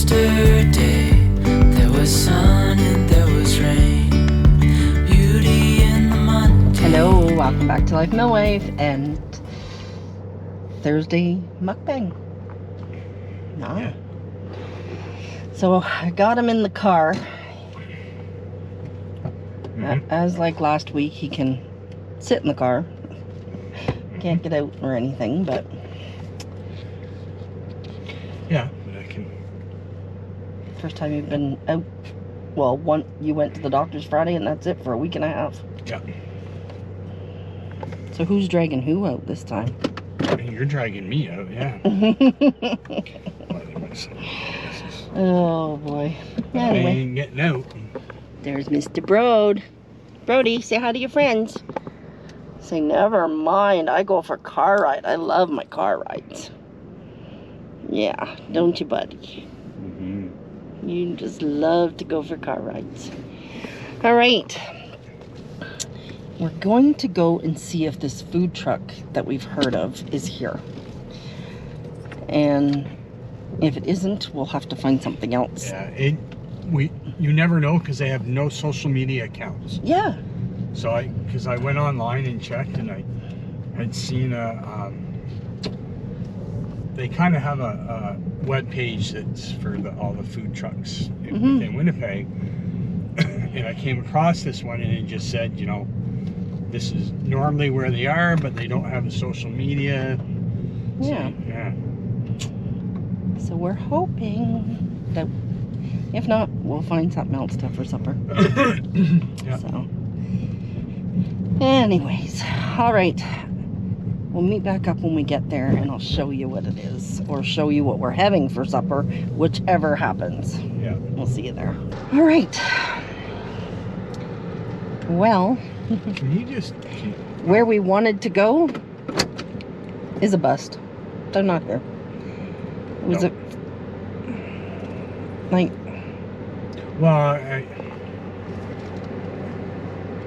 Yesterday there was sun and there was rain. Beauty in the mundane. Hello, welcome back to Life Millwave and Thursday mukbang. No. Yeah. So I got him in the car. As like last week, he can sit in the car. Can't get out or anything, but yeah, I can. First time you've been out. Well, you went to the doctor's Friday, and that's it for a week and a half. Yeah. So who's dragging who out this time? You're dragging me out, yeah. Oh boy. I Anyway, ain't getting out. there's Mr. Brody, say hi to your friends. Say, never mind, I go for car ride. I love my car rides. Yeah, don't you, buddy? Mm-hmm. You just love to go for car rides. All right. We're going to go and see if this food truck that we've heard of is here. And if it isn't, we'll have to find something else. Yeah, you never know because they have no social media accounts. Yeah. So because I went online and checked, and I had seen they kind of have a web page that's for all the food trucks within Winnipeg. And I came across this one, and it just said, you know, this is normally where they are, but they don't have the social media. Yeah. So, yeah. So we're hoping that if not, we'll find something else to have for supper. Yeah. So, anyways, all right. We'll meet back up when we get there, and I'll show you what it is, or show you what we're having for supper, whichever happens. Yeah. We'll see you there. All right. Well, Can you just... where we wanted to go is a bust. They're not here. It was No. like... Well,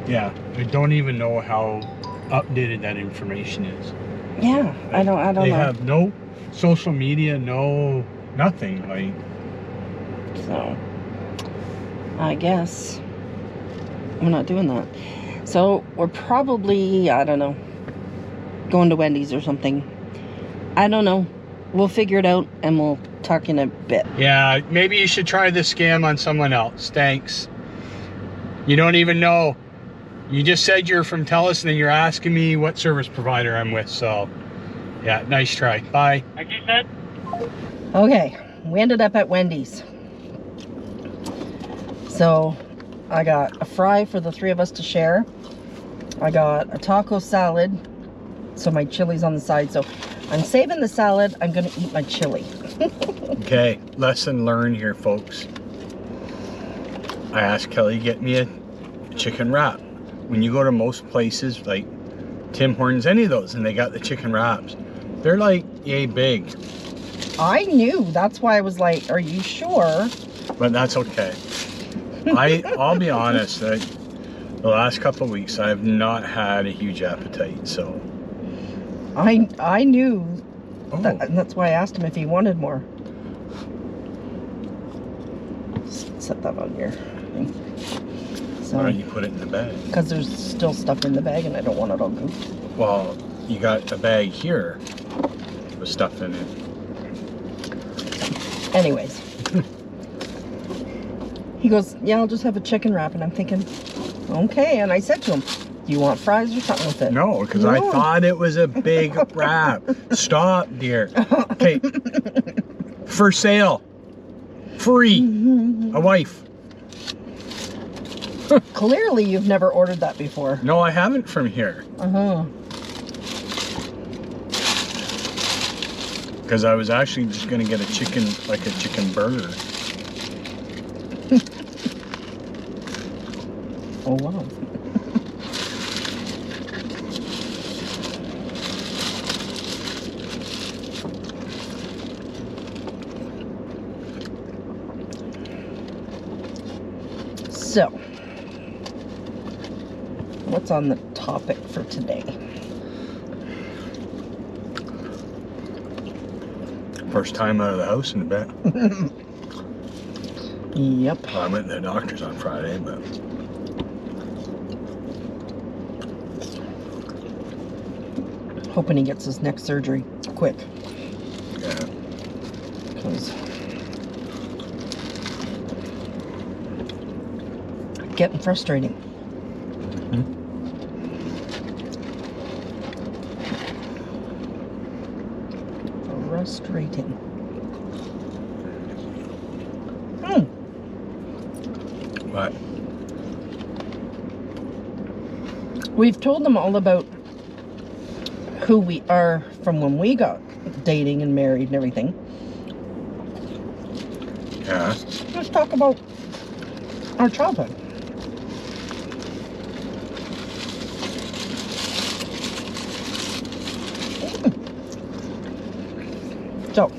yeah, I don't even know how updated that information is. Yeah, I don't They know. have no social media, no nothing. Like, So, I guess we're not doing that. So, we're probably, I don't know, going to Wendy's or something. I don't know. We'll figure it out, and we'll talk in a bit. yeah, maybe you should try this scam on someone else. Thanks. You don't even know. You just said you're from TELUS, and then you're asking me what service provider I'm with. So, yeah, nice try. Bye. Like you said? Okay, we ended up at Wendy's. So, I got a fry for the three of us to share. I got a taco salad. So my chili's on the side. So I'm saving the salad. I'm going to eat my chili. Okay, lesson learned here, folks. I asked Kelly to get me a chicken wrap. When you go to most places like Tim Hortons, any of those, and they got the chicken wraps, they're like yay big. I knew. That's why I was like, are you sure? But that's okay. I'll be honest, the last couple of weeks I have not had a huge appetite, so. I knew. Oh. That's why I asked him if he wanted more. Set that on here. So, Why don't you put it in the bag? because there's still stuff in the bag and I don't want it all goofed. Well, you got a bag here with stuff in it. Anyways. He goes, yeah, I'll just have a chicken wrap. And I'm thinking, okay. And I said to him, do you want fries or something with it? No, because I thought it was a big wrap. Stop, dear. Okay. For sale. Free. A wife. Clearly, you've never ordered that before. No, I haven't from here. Uh-huh. Because I was actually just going to get a chicken, like a chicken burger. Oh, wow. So, what's on the topic for today? First time out of the house in a bit. Yep. Well, I went to the doctor's on Friday, but Hoping he gets his next surgery quick. yeah. Because getting frustrating. Frustrating. But We've told them all about who we are from when we got dating and married and everything. yeah, Let's talk about our childhood. So,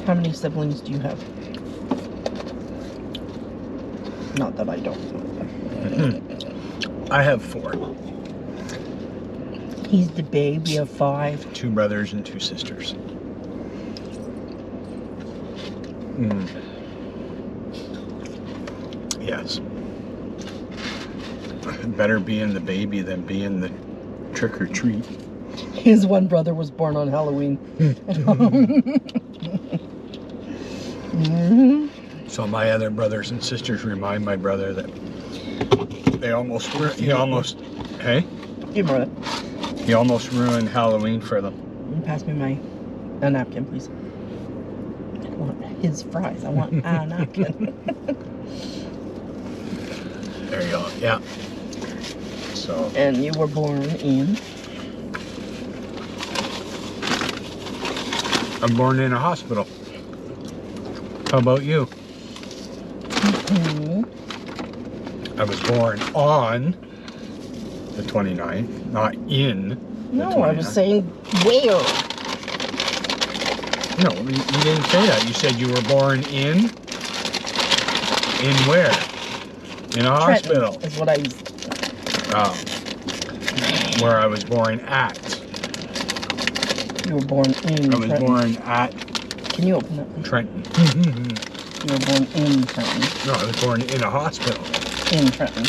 how many siblings do you have? Not that I don't. I have 4. He's the baby of 5. 2 brothers and 2 sisters. Yes. Better being the baby than being the trick or treat. His one brother was born on Halloween. So my other brothers and sisters remind my brother that he almost ruined Halloween for them. Pass me a napkin, please. I don't want his fries. I want a napkin. There you go. Yeah. So And you were born in? I'm born in a hospital. How about you? I was born on the 29th, not in the 29th. No, I was saying where? No, you didn't say that. You said you were born in? In where? In a hospital. Trenton is what I used. Oh. Where I was born at. You were born in I was Trenton. born at Can you open that? Trenton. You were born in Trenton. No, I was born in a hospital. In Trenton.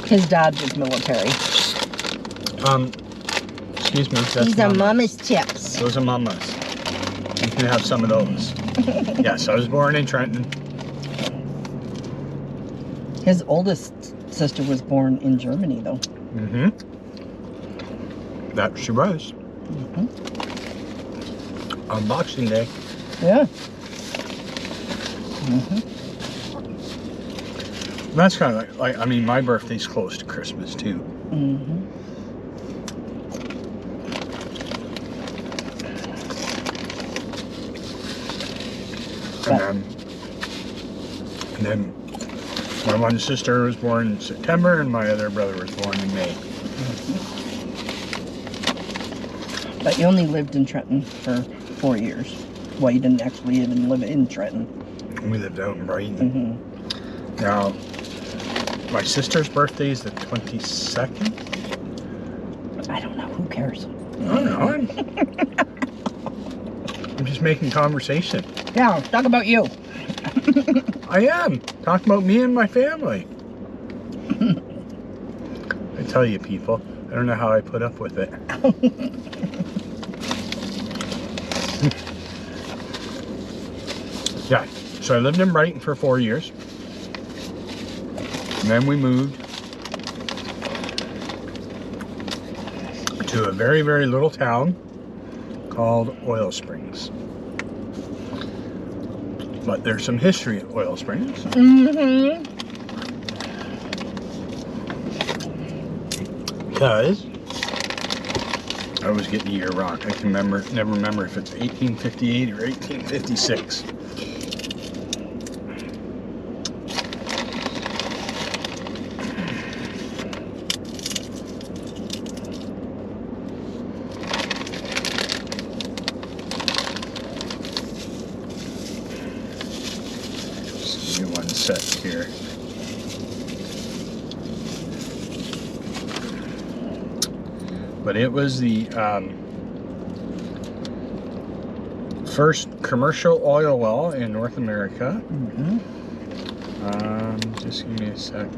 His dad was military. Excuse me. That's These are Mama. mama's chips. Those are Mama's. You can have some of those. Yes, I was born in Trenton. His oldest sister was born in Germany, though. That she was. On Boxing Day. Yeah. That's kind of like, I mean, my birthday's close to Christmas too. And then my one sister was born in September and my other brother was born in May. But you only lived in Trenton for 4 years. Well, you didn't actually even live in Trenton. We lived out in Brighton. Now, my sister's birthday is the 22nd. I don't know. Who cares? I don't know. I'm just making conversation. Yeah, talk about you. I am. Talking about me and my family. I tell you, people, I don't know how I put up with it. Yeah, so I lived in Brighton for 4 years. And then we moved to a very, very little town called Oil Springs. But there's some history at Oil Springs. Because I always get the year wrong. I can never remember if it's 1858 or 1856. Just give me one sec here. But it was the first commercial oil well in North America. Mm-hmm. Just give me a sec.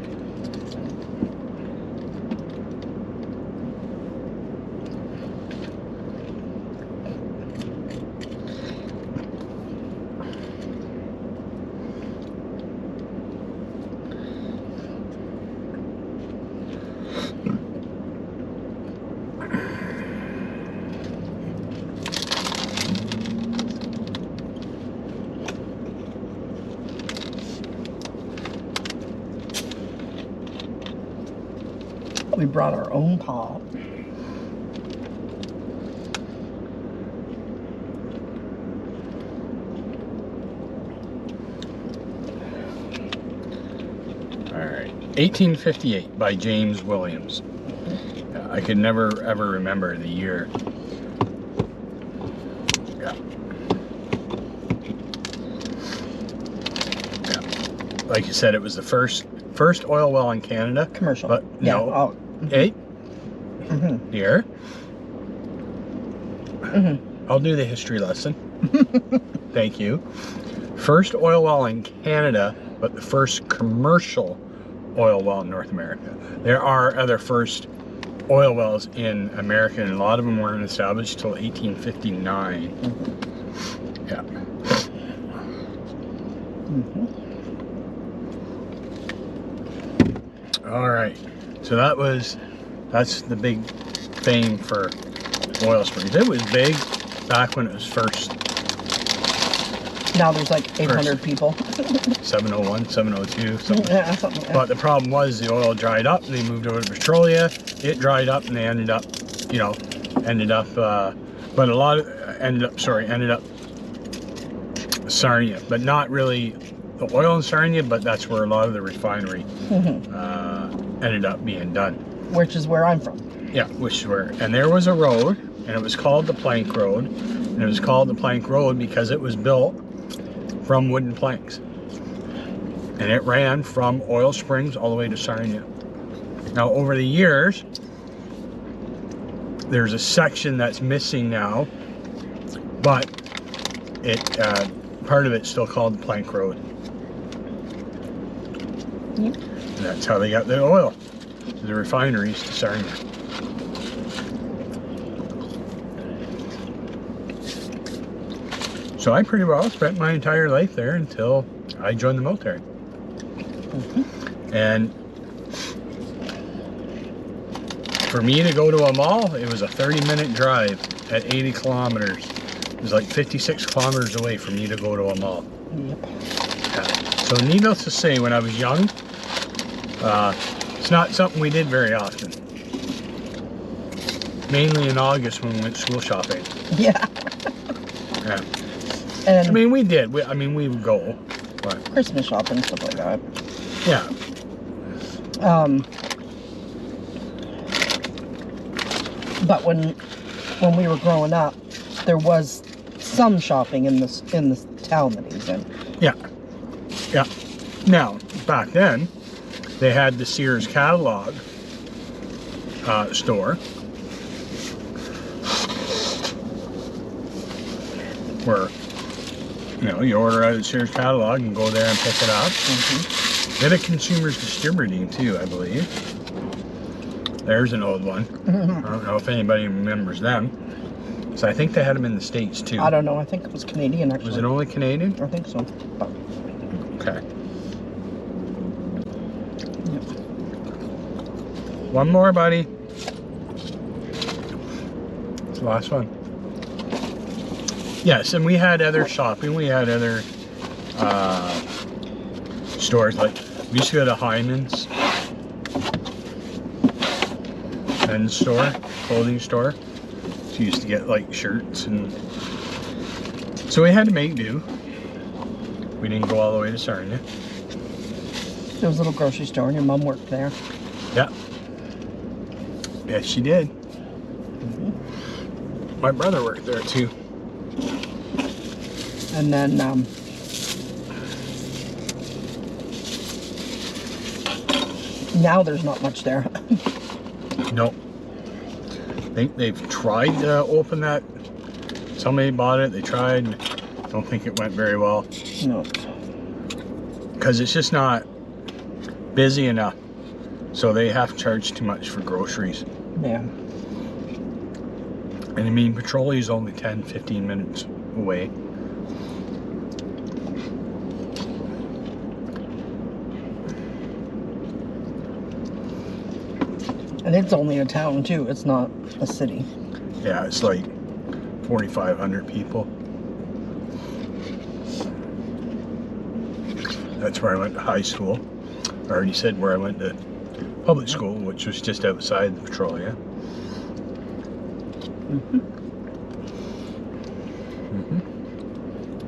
We brought our own pot. All right, 1858 by James Williams. I could never ever remember the year. Yeah. Like you said, it was the first oil well in Canada. Commercial. But Yeah. no. Oh. Hey, Mm-hmm. here. Mm-hmm. I'll do the history lesson. Thank you. First oil well in Canada, but the first commercial oil well in North America. There are other first oil wells in America, and a lot of them weren't established till 1859. Mm-hmm. Yeah. Mm-hmm. All right. So that's the big thing for Oil Springs. It was big back when it was first. Now there's like 800 people. 701, 702, something. Yeah, something like that. But the problem was the oil dried up. They moved over to Petrolia. It dried up, and they ended up Sarnia, but not really the oil in Sarnia, but that's where a lot of the refinery ended up being done. Which is where I'm from. Yeah, and there was a road, and it was called the Plank Road, and it was called the Plank Road because it was built from wooden planks, and it ran from Oil Springs all the way to Sarnia. Now, over the years, there's a section that's missing now, but part of it's still called the Plank Road. Yep. And that's how they got the oil to the refineries to Sarnia. So I pretty well spent my entire life there until I joined the military. Mm-hmm. And for me to go to a mall, it was a 30-minute drive at 80 kilometers. It was like 56 kilometers away for me to go to a mall. Yep. Yeah. So needless to say, when I was young, it's not something we did very often. Mainly in August when we went school shopping. Yeah. Yeah. And I mean, we did. We would go. But Christmas shopping, stuff like that. yeah. But when we were growing up, there was some shopping in the town that he's in. Yeah. Yeah. Now, back then, they had the Sears catalog store where, you order out of the Sears catalog and go there and pick it up. Mm-hmm. They had a Consumers Distributing too, I believe. There's an old one. Mm-hmm. I don't know if anybody remembers them. So I think they had them in the States too. I don't know. I think it was Canadian, actually. Was it only Canadian? I think so. But, Okay. yep. One more, buddy. It's the last one. Yes, and we had other shopping. We had other stores. Like, we used to go to Hyman's men's store, clothing store. So we used to get like shirts, and so we had to make do. We didn't go all the way to Sarnia. There was a little grocery store, and your mom worked there. Yeah. Yes, she did. Mm-hmm. My brother worked there too. And then, now there's not much there. Nope. I think they've tried to open that Somebody bought it, they tried, don't think it went very well. No. Because it's just not busy enough. So they have to charge too much for groceries. Yeah. And I mean, Petrolia is only 10-15 minutes away. And it's only a town too, it's not a city. Yeah, it's like 4,500 people. That's where I went to high school. I already said where I went to public school, which was just outside the Petrolia.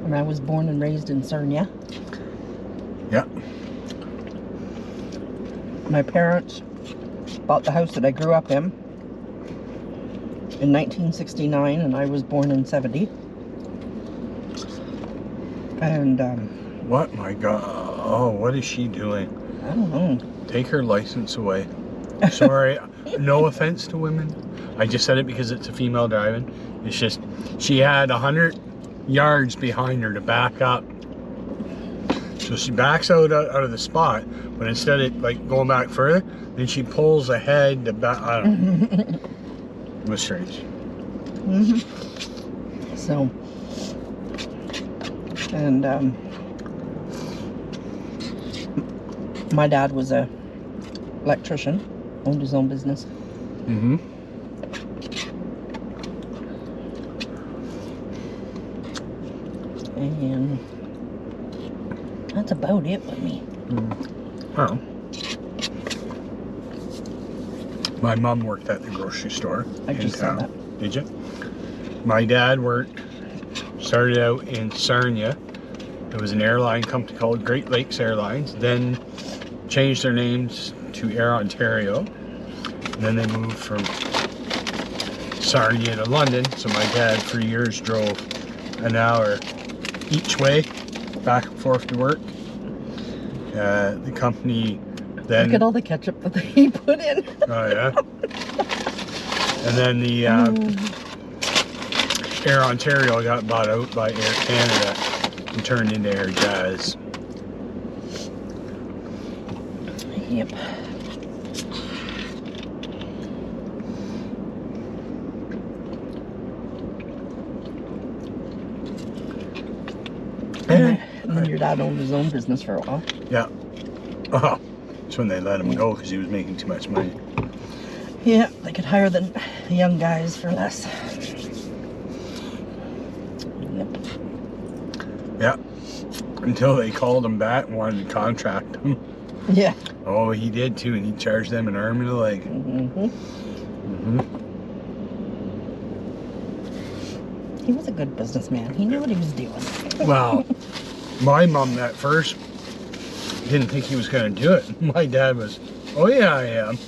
And I was born and raised in Sarnia. Yeah. My parents bought the house that I grew up in 1969, and I was born in 70. And What? My God. Oh, what is she doing? I don't know. Take her license away. Sorry, no offense to women. I just said it because it's a female driving. It's just, she had 100 yards behind her to back up. So she backs out of the spot, but instead of like going back further, then she pulls ahead to back. I don't know. It was strange. So, and my dad was a electrician, owned his own business. And that's about it with me. Oh. My mom worked at the grocery store I in just saw town. that. Did you? My dad started out in Sarnia. It was an airline company called Great Lakes Airlines. Then changed their names to Air Ontario. And then they moved from Sarnia to London. So my dad for years drove an hour each way, back and forth to work. The company then... Look at all the ketchup that he put in. Oh, yeah. And then the Air Ontario got bought out by Air Canada and turned into Air Jazz. Yep. And then your dad owned his own business for a while. Yeah. Oh, that's when they let him go because he was making too much money. Yeah, they could hire the young guys for less. Yep. Yeah. Until they called him back and wanted to contract him. Yeah. Oh, he did too, and he charged them an arm and a leg. He was a good businessman. He knew what he was doing. Well, my mom at first didn't think he was going to do it. My dad was, oh yeah, I am.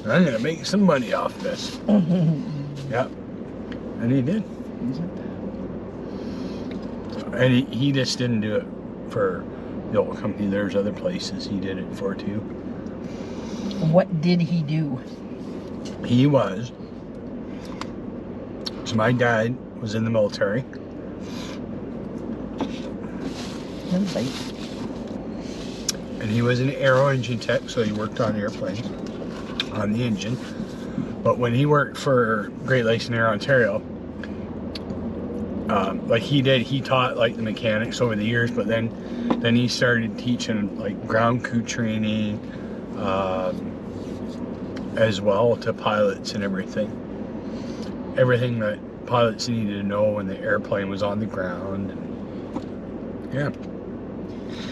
I'm going to make some money off this. Yeah. And he did. And he just didn't do it for the old company. There's other places he did it for too. What did he do? He was. So my dad was in the military. And he was an aero engine tech, so he worked on airplanes, on the engine. But when he worked for Great Lakes and Air Ontario, like he taught like the mechanics over the years, but then he started teaching like ground crew training, as well to pilots and everything that pilots needed to know when the airplane was on the ground. Yeah.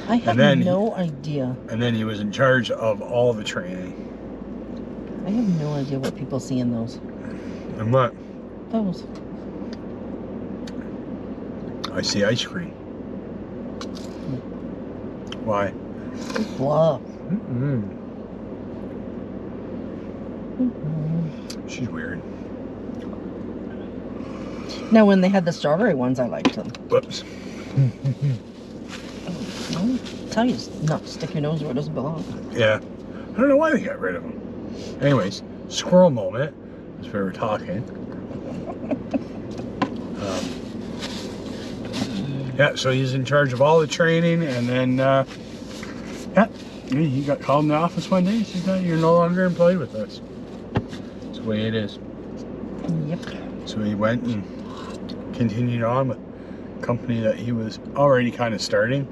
I have no idea. And then he was in charge of all the training. I have no idea what people see in those. And what? Those. I see ice cream. Why? Blah. She's weird. Now, when they had the strawberry ones, I liked them. Whoops. I'll tell you not to stick your nose where it doesn't belong. Yeah. I don't know why they got rid of them. Anyways, squirrel moment, as we were talking. Yeah, so he's in charge of all the training, and then, yeah, he got called in the office one day. He said, you're no longer employed with us. That's the way it is. Yep. So he went and continued on with a company that he was already kind of starting.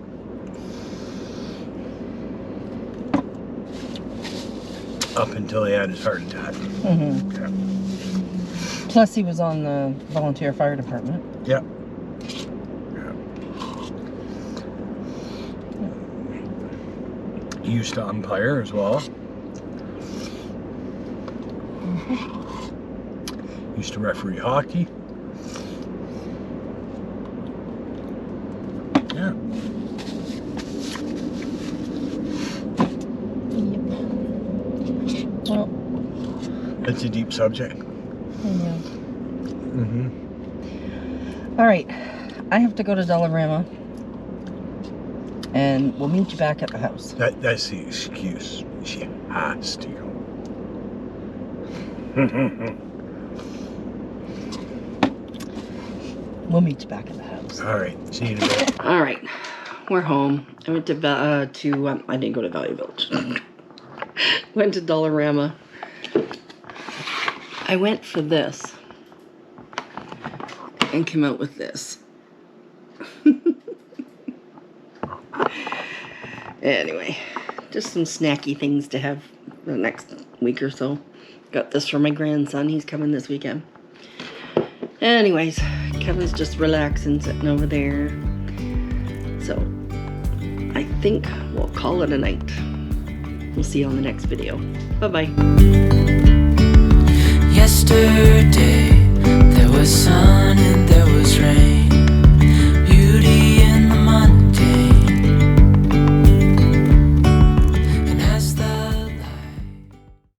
Up until he had his heart attack. Mm-hmm. Yeah. Plus, he was on the volunteer fire department. Yeah. He used to umpire as well. Used to referee hockey. Yeah. Yep. Well, It's a deep subject. yeah. Mm-hmm. All right. I have to go to Dollarama. And we'll meet you back at the house. That's the excuse. She has to go. We'll meet you back at the house. All right. See you in a bit. All right. We're home. I went to I didn't go to Value Village. Went to Dollarama. I went for this. And came out with this. Anyway, just some snacky things to have the next week or so. Got this for my grandson. He's coming this weekend. Anyways, Kevin's just relaxing, sitting over there. So, I think we'll call it a night. We'll see you on the next video. Bye-bye. Yesterday